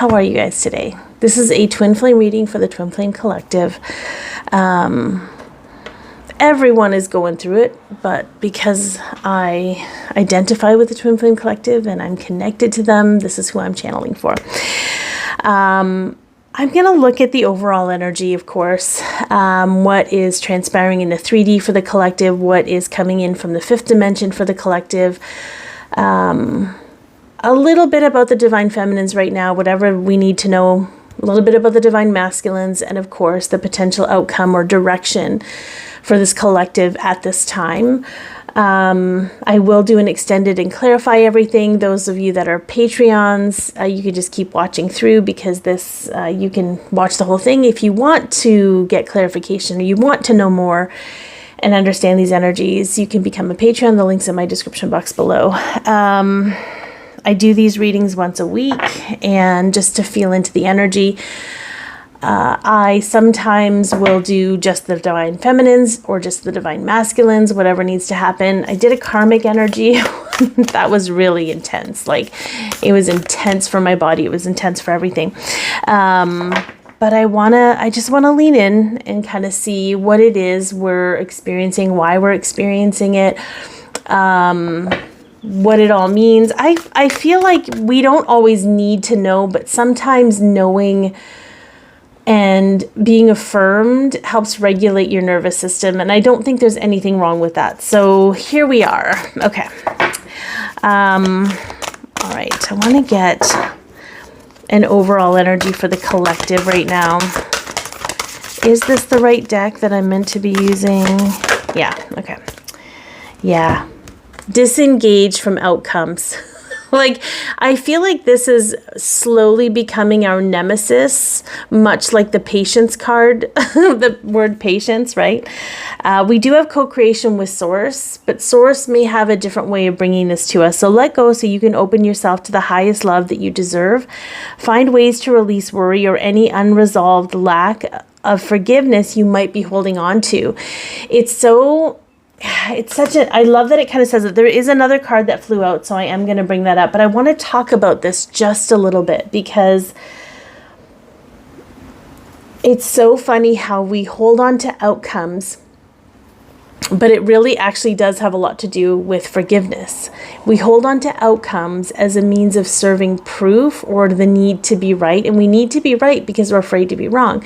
How are you guys today? This is a twin flame reading for the Twin Flame Collective. Everyone is going through it, but because I identify with the Twin Flame Collective and I'm connected to them, this is who I'm channeling for. I'm going to look at the overall energy, of course, what is transpiring in the 3D for the collective, what is coming in from the fifth dimension for the collective, a little bit about the divine feminines right now, whatever we need to know, a little bit about the divine masculines, and of course the potential outcome or direction for this collective at this time. I will do an extended and clarify everything. Those of you that are Patreons, you can just keep watching through, because this you can watch the whole thing if you want to get clarification or you want to know more and understand these energies. You can become a Patreon. The link's in my description box below. I do these readings once a week, and just to feel into the energy. I sometimes will do just the divine feminines or just the divine masculines, whatever needs to happen. I did a karmic energy. That was really intense. Like, it was intense for my body. It was intense for everything. But I just want to lean in and kind of see what it is we're experiencing, why we're experiencing it, what it all means. I feel like we don't always need to know, but sometimes knowing and being affirmed helps regulate your nervous system. And I don't think there's anything wrong with that. So here we are. Okay. All right. I want to get an overall energy for the collective right now. Is this the right deck that I'm meant to be using? Yeah. Okay. Yeah. Disengage from outcomes. Like, I feel like this is slowly becoming our nemesis, much like the patience card, the word patience, right? We do have co-creation with Source, but Source may have a different way of bringing this to us. So let go so you can open yourself to the highest love that you deserve. Find ways to release worry or any unresolved lack of forgiveness you might be holding on to. I love that it kind of says that. There is another card that flew out, so I am going to bring that up. But I want to talk about this just a little bit, because it's so funny how we hold on to outcomes, but it really actually does have a lot to do with forgiveness. We hold on to outcomes as a means of serving proof or the need to be right. And we need to be right because we're afraid to be wrong.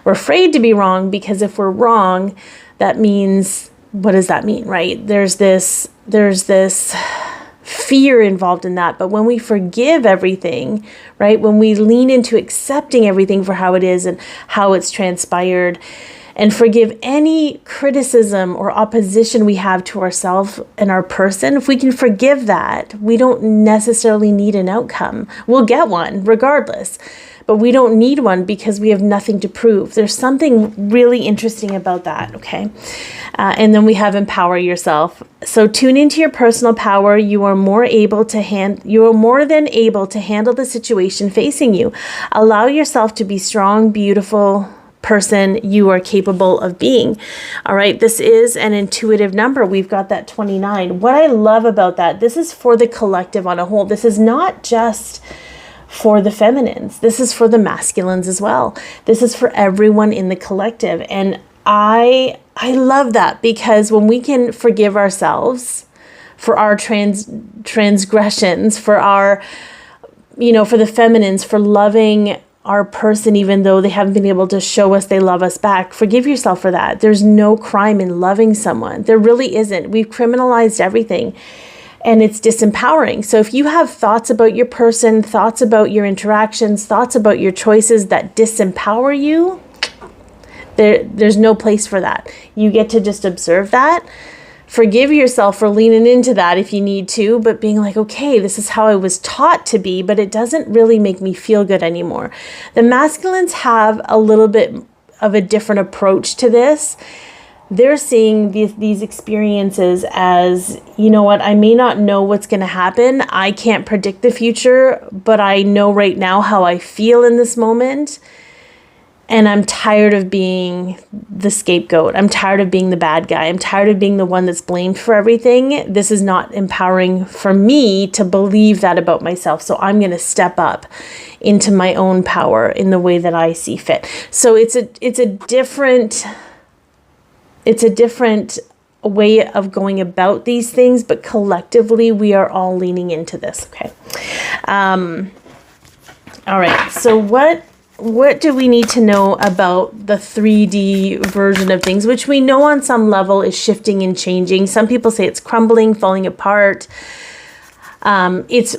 We're afraid to be wrong because if we're wrong, that means... what does that mean, right? There's this fear involved in that. But when we forgive everything, right? When we lean into accepting everything for how it is and how it's transpired, and forgive any criticism or opposition we have to ourselves and our person, if we can forgive that, we don't necessarily need an outcome. We'll get one regardless, but we don't need one because we have nothing to prove. There's something really interesting about that, okay? And then we have empower yourself. So tune into your personal power. You are more than able to handle the situation facing you. Allow yourself to be strong, beautiful person you are capable of being. All right, this is an intuitive number. We've got that 29. What I love about that, this is for the collective on a whole. This is not just for the feminines. This is for the masculines as well. This is for everyone in the collective. And I love that, because when we can forgive ourselves for our transgressions, for our, for the feminines, for loving our person, even though they haven't been able to show us they love us back. Forgive yourself for that. There's no crime in loving someone. There really isn't. We've criminalized everything, and it's disempowering. So if you have thoughts about your person, thoughts about your interactions, thoughts about your choices that disempower you, there's no place for that. You get to just observe that. Forgive yourself for leaning into that if you need to, but being like, okay, this is how I was taught to be, but it doesn't really make me feel good anymore. The masculines have a little bit of a different approach to this. They're seeing these experiences as, you know what, I may not know what's going to happen. I can't predict the future, but I know right now how I feel in this moment. And I'm tired of being the scapegoat. I'm tired of being the bad guy. I'm tired of being the one that's blamed for everything. This is not empowering for me to believe that about myself. So I'm going to step up into my own power in the way that I see fit. So it's a different way of going about these things, but collectively we are all leaning into this. Okay. All right. So what do we need to know about the 3D version of things, which we know on some level is shifting and changing? Some people say it's crumbling, falling apart. It's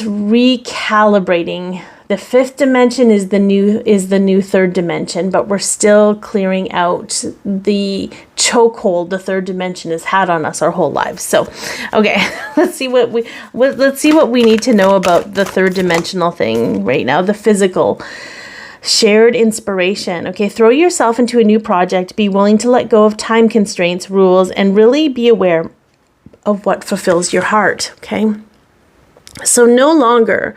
recalibrating. The fifth dimension is the new third dimension, but we're still clearing out the chokehold the third dimension has had on us our whole lives. So, okay, let's see what we need to know about the third dimensional thing right now, the physical. Shared inspiration. Okay, throw yourself into a new project, be willing to let go of time constraints, rules, and really be aware of what fulfills your heart. Okay, so no longer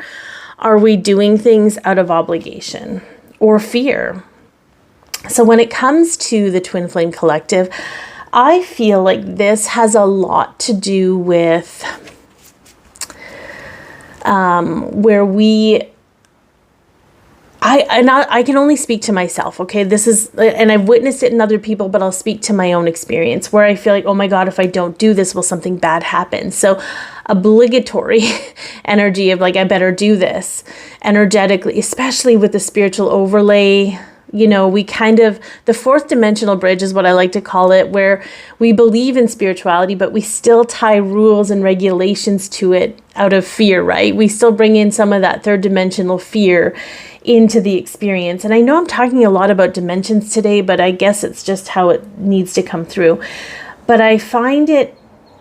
are we doing things out of obligation or fear. So when it comes to the Twin Flame Collective, I feel like this has a lot to do with where I can only speak to myself, okay? This is, and I've witnessed it in other people, but I'll speak to my own experience where I feel like, oh my God, if I don't do this, will something bad happen? So obligatory energy of like, I better do this energetically, especially with the spiritual overlay. You know, we kind of, the fourth dimensional bridge is what I like to call it, where we believe in spirituality, but we still tie rules and regulations to it out of fear, right? We still bring in some of that third dimensional fear into the experience. And I know I'm talking a lot about dimensions today, but I guess it's just how it needs to come through. But I find it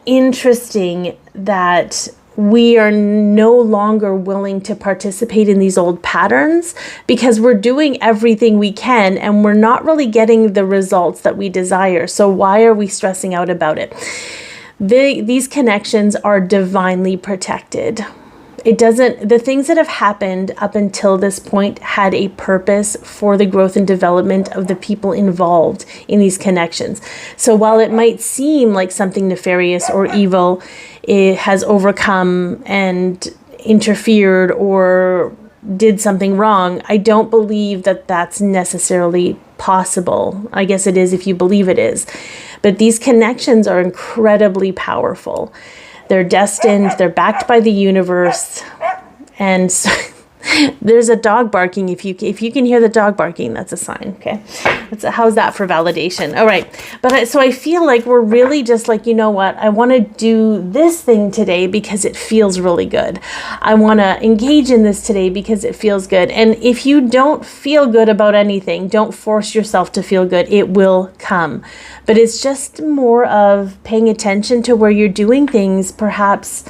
interesting that we are no longer willing to participate in these old patterns because we're doing everything we can and we're not really getting the results that we desire. So why are we stressing out about it? These connections are divinely protected. The things that have happened up until this point had a purpose for the growth and development of the people involved in these connections. So while it might seem like something nefarious or evil, it has overcome and interfered or did something wrong, I don't believe that that's necessarily possible. I guess it is if you believe it is. But these connections are incredibly powerful. They're destined, they're backed by the universe, and so, there's a dog barking. If you can hear the dog barking, that's a sign, okay? How's that for validation? All right, but so I feel like we're really just like, you know what? I want to do this thing today because it feels really good. I want to engage in this today because it feels good. And if you don't feel good about anything, don't force yourself to feel good. It will come. But it's just more of paying attention to where you're doing things, perhaps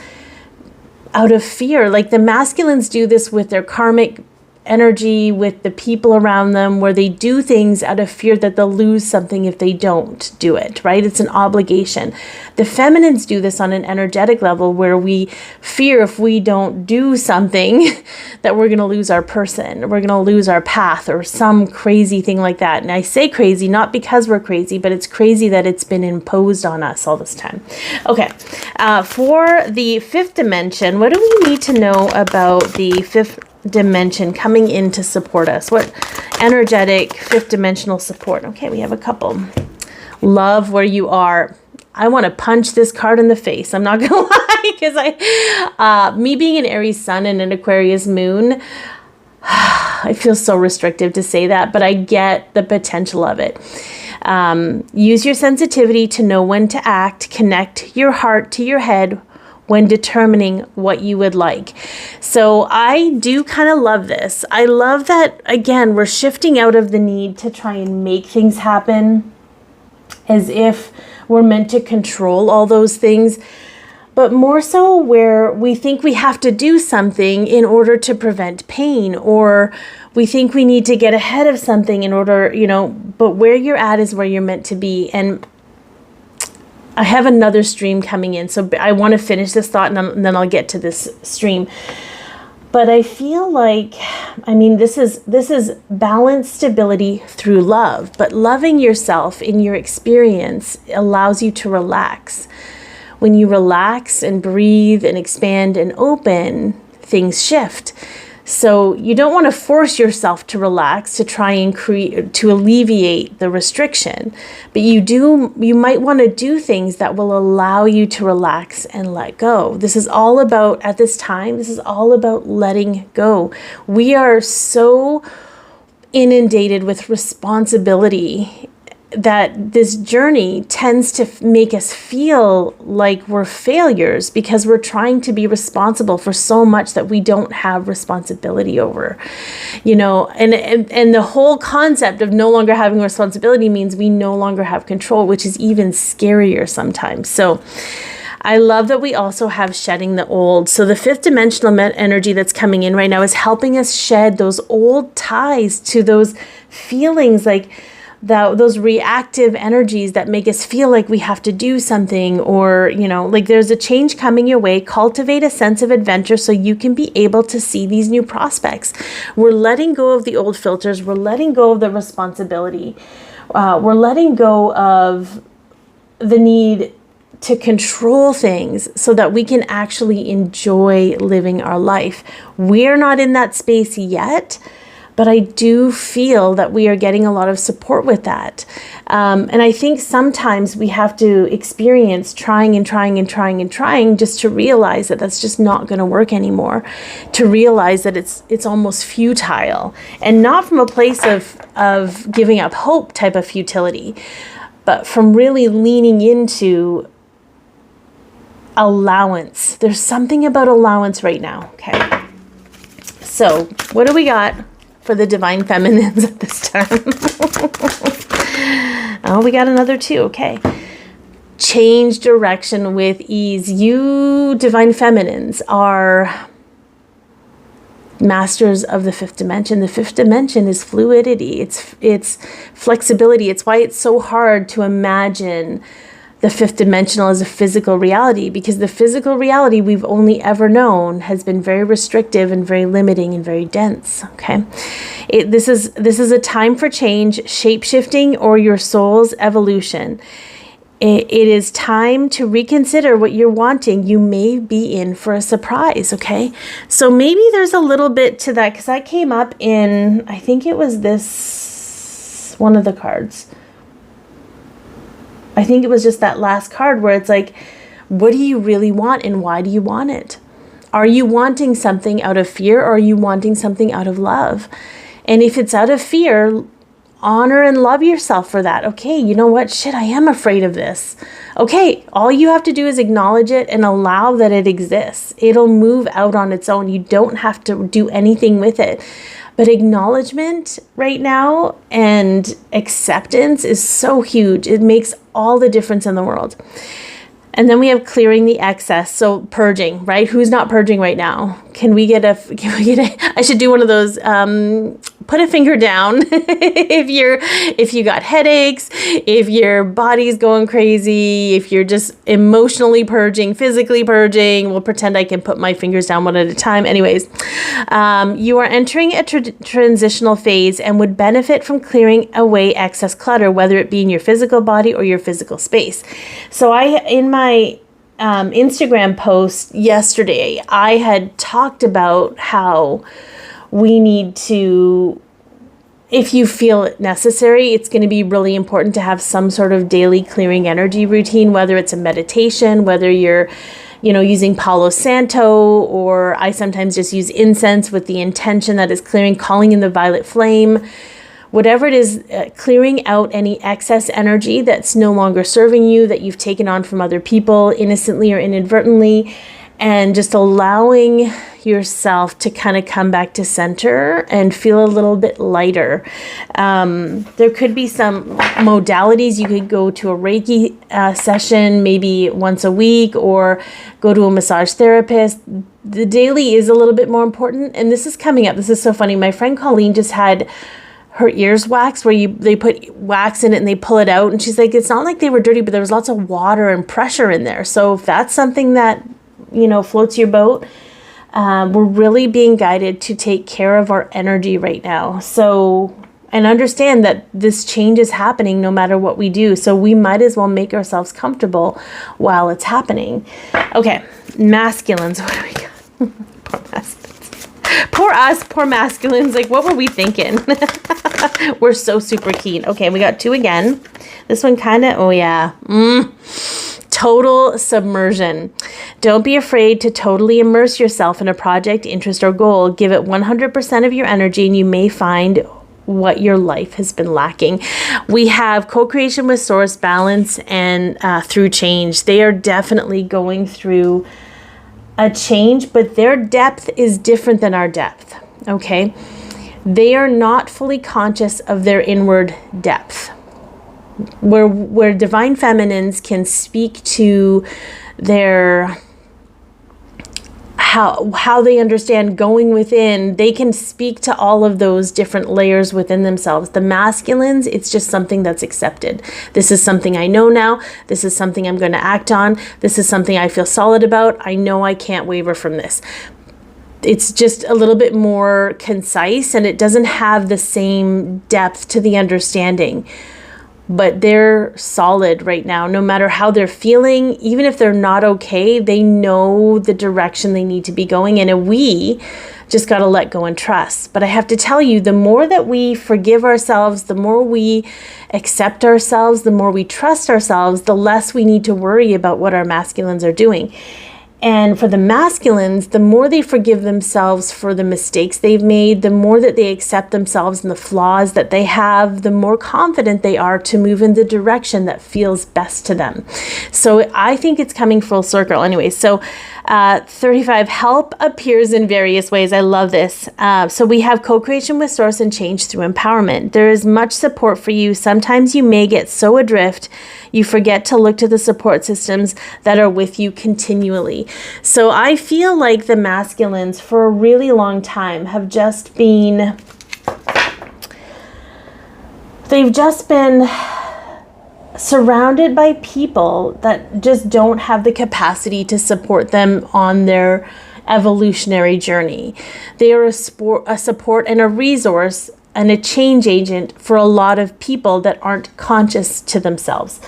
out of fear. Like the masculines do this with their karmic energy, with the people around them, where they do things out of fear that they'll lose something if they don't do it, right? It's an obligation. The feminines do this on an energetic level where we fear if we don't do something that we're going to lose our person, we're going to lose our path, or some crazy thing like that. And I say crazy not because we're crazy, but it's crazy that it's been imposed on us all this time. Okay, for the fifth dimension, what do we need to know about the fifth dimension coming in to support us? What energetic fifth dimensional support? Okay, we have a couple. Love where you are. I want to punch this card in the face. I'm not gonna lie, because me being an Aries sun and an Aquarius moon, I feel so restrictive to say that, but I get the potential of it. Use your sensitivity to know when to act. Connect your heart to your head when determining what you would like. So I do kind of love this. I love that, again, we're shifting out of the need to try and make things happen as if we're meant to control all those things, but more so where we think we have to do something in order to prevent pain, or we think we need to get ahead of something in order, but where you're at is where you're meant to be. And I have another stream coming in, so I want to finish this thought and then I'll get to this stream. But I feel like I mean, this is balanced stability through love, but loving yourself in your experience allows you to relax. When you relax and breathe and expand and open, things shift. So you don't want to force yourself to relax to try and to alleviate the restriction, but you might want to do things that will allow you to relax and let go. This is all about, at this time, this is all about letting go. We are so inundated with responsibility that this journey tends to make us feel like we're failures because we're trying to be responsible for so much that we don't have responsibility over, and the whole concept of no longer having responsibility means we no longer have control, which is even scarier sometimes. So I love that we also have shedding the old. So the fifth dimensional energy that's coming in right now is helping us shed those old ties to those feelings, like those reactive energies that make us feel like we have to do something, or, like there's a change coming your way. Cultivate a sense of adventure so you can be able to see these new prospects. We're letting go of the old filters. We're letting go of the responsibility. We're letting go of the need to control things so that we can actually enjoy living our life. We're not in that space yet, but I do feel that we are getting a lot of support with that. And I think sometimes we have to experience trying just to realize that that's just not going to work anymore, to realize that it's almost futile, and not from a place of giving up hope type of futility, but from really leaning into allowance. There's something about allowance right now. Okay. So what do we got for the divine feminines at this time? Oh, we got another two. Okay. Change direction with ease. You divine feminines are masters of the fifth dimension. The fifth dimension is fluidity. It's flexibility. It's why it's so hard to imagine the fifth dimensional as a physical reality, because the physical reality we've only ever known has been very restrictive and very limiting and very dense. Okay. This is a time for change, shape-shifting, or your soul's evolution. It is time to reconsider what you're wanting. You may be in for a surprise. Okay. So maybe there's a little bit to that, because that came up in, I think it was this one of the cards. I think it was just that last card where it's like, what do you really want and why do you want it? Are you wanting something out of fear, or are you wanting something out of love? And if it's out of fear, honor and love yourself for that. Okay, you know what? Shit, I am afraid of this. Okay, all you have to do is acknowledge it and allow that it exists. It'll move out on its own. You don't have to do anything with it. But acknowledgement right now and acceptance is so huge. It makes all the difference in the world. And then we have clearing the excess. So purging, right? Who's not purging right now? Can we get a, I should do one of those, put a finger down if you got headaches, if your body's going crazy, if you're just emotionally purging, physically purging. We'll pretend I can put my fingers down one at a time. Anyways, you are entering a transitional phase and would benefit from clearing away excess clutter, whether it be in your physical body or your physical space. So in my Instagram post yesterday, I had talked about how we need to, if you feel it necessary, it's going to be really important to have some sort of daily clearing energy routine, whether it's a meditation, whether you're, using Palo Santo, or I sometimes just use incense with the intention that is clearing, calling in the violet flame. Whatever it is, clearing out any excess energy that's no longer serving you, that you've taken on from other people, innocently or inadvertently, and just allowing yourself to kind of come back to center and feel a little bit lighter. There could be some modalities. You could go to a Reiki session maybe once a week, or go to a massage therapist. The daily is a little bit more important. And this is coming up. This is so funny. My friend Colleen just had her ears waxed, where they put wax in it and they pull it out. And she's like, it's not like they were dirty, but there was lots of water and pressure in there. So if that's something that, floats your boat, We're really being guided to take care of our energy right now. So, and understand that this change is happening no matter what we do. So we might as well make ourselves comfortable while it's happening. Okay, masculines. What do we got? Poor masculines. Poor us, poor masculines. Like, what were we thinking? We're so super keen. Okay, we got 2 again. This one kind of, oh yeah. Total submersion. Don't be afraid to totally immerse yourself in a project, interest, or goal. Give it 100% of your energy, and you may find what your life has been lacking. We have co-creation with source, balance, and through change. They are definitely going through a change, but their depth is different than our depth. Okay? They are not fully conscious of their inward depth. Where divine feminines can speak to their how they understand going within, they can speak to all of those different layers within themselves. The masculines, it's just something that's accepted. This is something I know now. This is something I'm going to act on. This is something I feel solid about. I know I can't waver from this. It's just a little bit more concise, and it doesn't have the same depth to the understanding. But they're solid right now. No matter how they're feeling, even if they're not okay, they know the direction they need to be going in. And we just got to let go and trust. But I have to tell you, the more that we forgive ourselves, the more we accept ourselves, the more we trust ourselves, the less we need to worry about what our masculines are doing. And for the masculines, the more they forgive themselves for the mistakes they've made, the more that they accept themselves and the flaws that they have, the more confident they are to move in the direction that feels best to them. So I think it's coming full circle. Anyway, so 35, help appears in various ways. I love this. So we have co-creation with source and change through empowerment. There is much support for you. Sometimes you may get so adrift, you forget to look to the support systems that are with you continually. So I feel like the masculines for a really long time have just been, they've just been surrounded by people that just don't have the capacity to support them on their evolutionary journey. They are a support and a resource and a change agent for a lot of people that aren't conscious to themselves.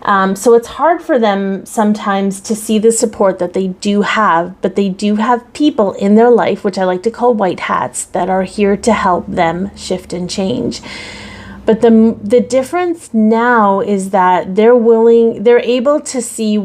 So it's hard for them sometimes to see the support that they do have, but they do have people in their life, which I like to call white hats, that are here to help them shift and change. But the difference now is that they're able to see,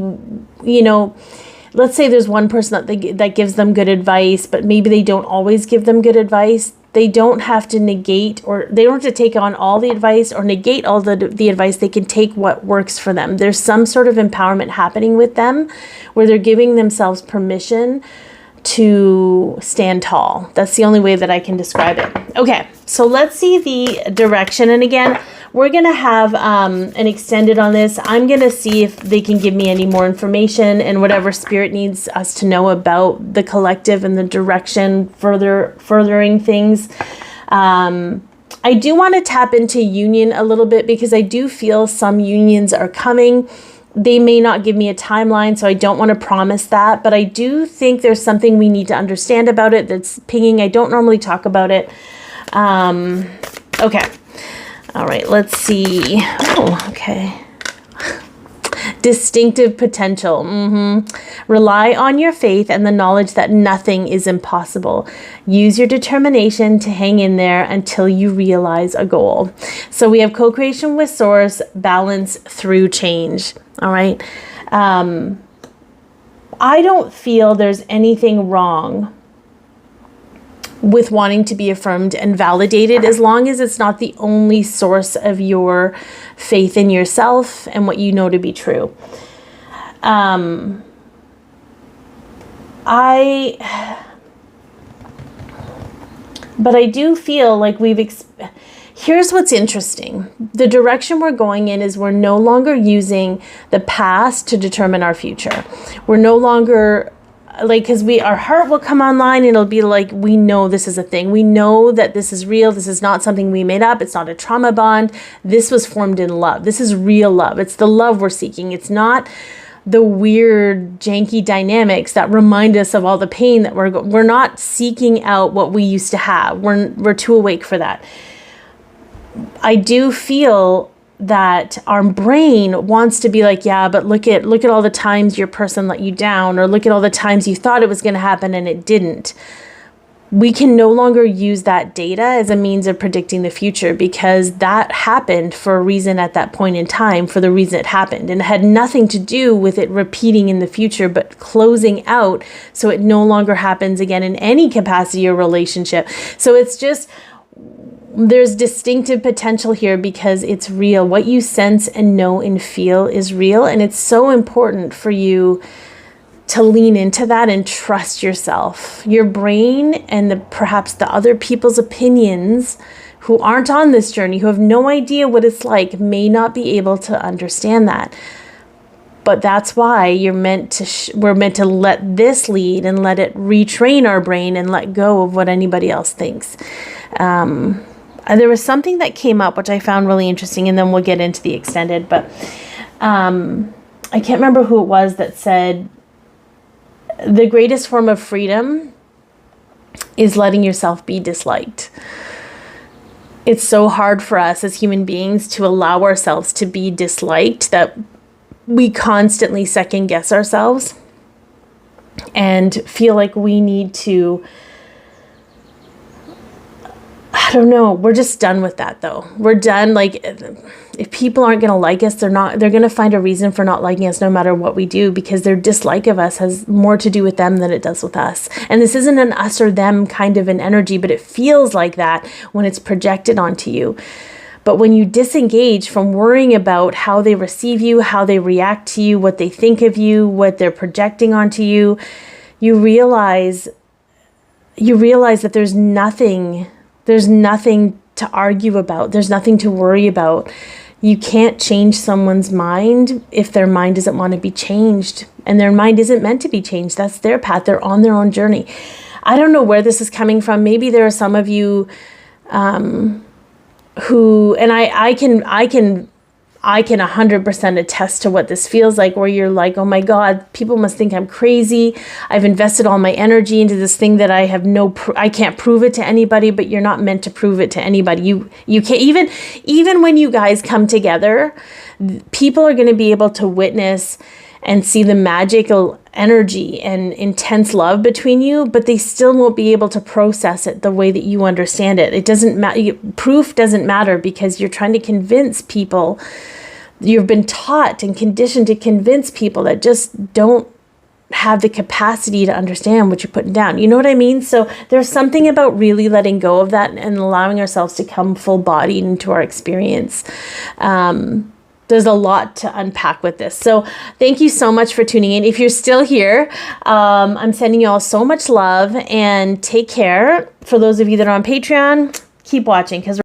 let's say there's one person that gives them good advice, but maybe they don't always give them good advice. They don't have to negate, or they don't have to take on all the advice or negate all the advice. They can take what works for them. There's some sort of empowerment happening with them where they're giving themselves permission to stand tall. That's the only way that I can describe it. Okay, so let's see the direction. And again, we're going to have an extended on this. I'm going to see if they can give me any more information and whatever spirit needs us to know about the collective and the direction furthering things. I do want to tap into union a little bit because I do feel some unions are coming. They may not give me a timeline, so I don't want to promise that, but I do think there's something we need to understand about it that's pinging. I don't normally talk about it. Okay. All right, let's see. Oh, okay. Distinctive potential. Rely on your faith and the knowledge that nothing is impossible. Use your determination to hang in there until you realize a goal. So we have co-creation with source, balance through change. All right. I don't feel there's anything wrong with wanting to be affirmed and validated as long as it's not the only source of your faith in yourself and what you know to be true. But I do feel like here's what's interesting. The direction we're going in is we're no longer using the past to determine our future. We're no longer because our heart will come online and it'll be like, we know this is a thing. We know that this is real. This is not something we made up. It's not a trauma bond. This was formed in love. This is real love. It's the love we're seeking. It's not the weird, janky dynamics that remind us of all the pain that we're not seeking out what we used to have. We're too awake for that. I do feel that our brain wants to be like, yeah, but look at all the times your person let you down, or look at all the times you thought it was going to happen and it didn't. We can no longer use that data as a means of predicting the future, because that happened for a reason at that point in time, for the reason it happened. And it had nothing to do with it repeating in the future, but closing out so it no longer happens again in any capacity or relationship. So it's just, there's distinctive potential here because it's real. What you sense and know and feel is real. And it's so important for you to lean into that and trust yourself. Your brain and perhaps the other people's opinions who aren't on this journey, who have no idea what it's like, may not be able to understand that. But that's why we're meant to let this lead and let it retrain our brain and let go of what anybody else thinks. There was something that came up which I found really interesting, and then we'll get into the extended, but I can't remember who it was that said, the greatest form of freedom is letting yourself be disliked. It's so hard for us as human beings to allow ourselves to be disliked that we constantly second guess ourselves and feel like we need to, I don't know, we're just done with that though. We're done. Like, if people aren't going to like us, they're going to find a reason for not liking us no matter what we do, because their dislike of us has more to do with them than it does with us. And this isn't an us or them kind of an energy, but it feels like that when it's projected onto you. But when you disengage from worrying about how they receive you, how they react to you, what they think of you, what they're projecting onto you, you realize that there's nothing to argue about. There's nothing to worry about. You can't change someone's mind if their mind doesn't want to be changed. And their mind isn't meant to be changed. That's their path. They're on their own journey. I don't know where this is coming from. Maybe there are some of you who, and I can 100% attest to what this feels like, where you're like, oh my God, people must think I'm crazy. I've invested all my energy into this thing that I have I can't prove it to anybody, but you're not meant to prove it to anybody. You can't, even when you guys come together, people are going to be able to witness and see the magical energy and intense love between you, but they still won't be able to process it the way that you understand it. It doesn't matter. Proof doesn't matter, because you're trying to convince people. You've been taught and conditioned to convince people that just don't have the capacity to understand what you're putting down. You know what I mean? So there's something about really letting go of that and allowing ourselves to come full-bodied into our experience. There's a lot to unpack with this. So thank you so much for tuning in. If you're still here, I'm sending you all so much love, and take care. For those of you that are on Patreon, keep watching, because